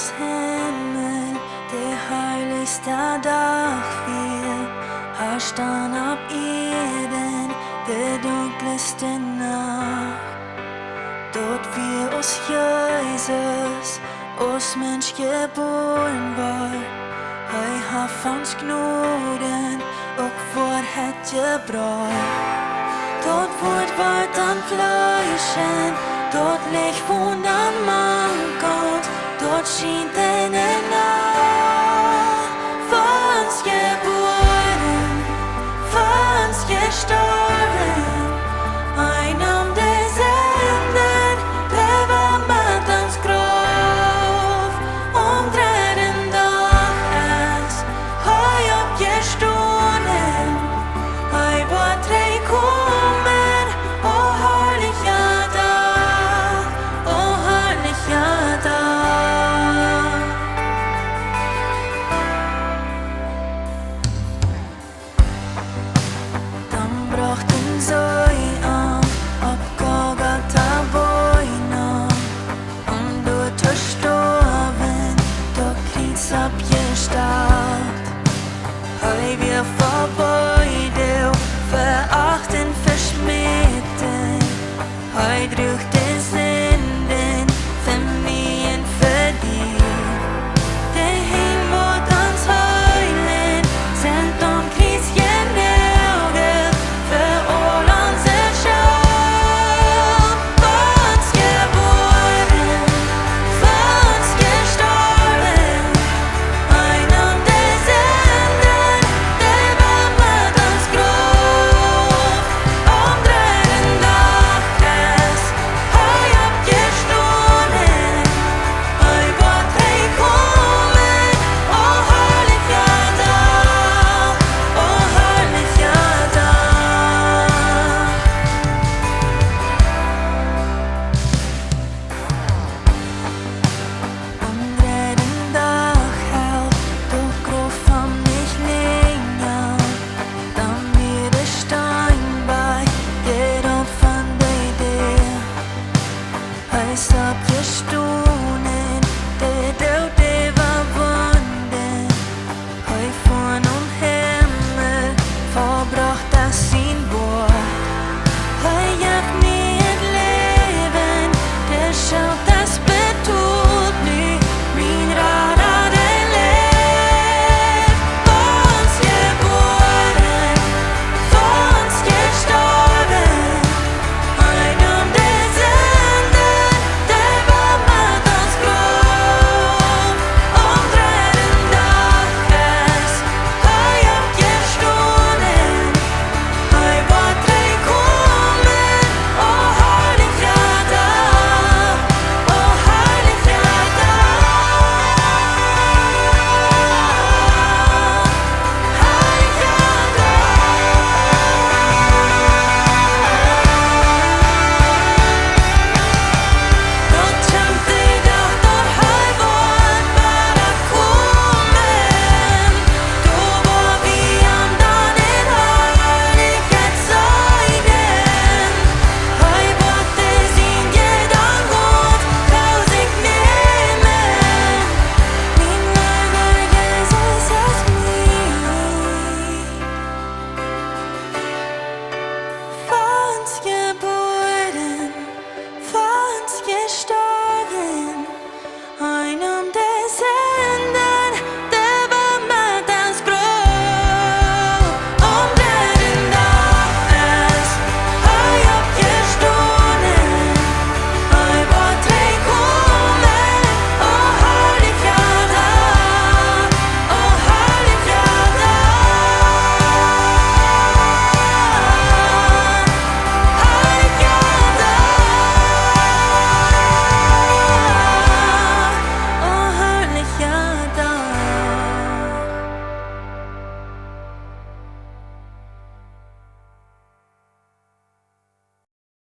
Gottes Himmel, der heiligste Dag wir, herrscht dann ab Erden, der dunkelste Nacht. Dort wir aus Jesus, aus Mensch geboren war, hei hans Gnoden och Wahrheit gebracht. Dort wordt dan Fleischen, dort ligt wondern man Gott, dort schien deine Nacht. Fans geboren, fans gestorben, einem der Sender, der war mit ans Grab. Dritten Tag ist, hei abgestohlen, hei war drei kommen, oh herrlicher Tag, oh herrlicher Tag. Dann brachten sie an, ab Golgatha Beine, und dort verstorben, dort Kreuz abgestaucht. Hei wir vorbei, du verachten, verschmähten, hei durch den Sünden, Familien verdient. Der Himmel ans Heilen, sind am Kreuz genauert, für all unsere Schuld. Fans geboren, fans gestorben, einem der Sünden, der war mit ans Grab. Dritten Tag ist, hei abgestohlen, hei war drei kommen, oh herrlicher Tag, oh herrlicher Tag. Dritten Tag hält, doch groß am nicht länger, dann mir der Stein bei, der von dir. Heißt abgestohlen, der Tod, der war wunden, hei von Himmel, verbracht das in Bord. Hei jagt mir ein Leben, der schaut das betut nie, mein Radar, der lebt. Fans geboren, fans gestorben, einem der Sünden, der war mit ans Grab. Dritten Tag ist, hei abgestohlen, hei war drei kommen, oh herrlicher Tag, oh herrlicher Tag, herrlicher Tag. Dort stand die Dag, dort hei wordt bara kommen, då var vi andan in härlighet seinen. Hei vart det sin gedan Gott, tausig nehmen. Min Herr Jesus ist mir. Fans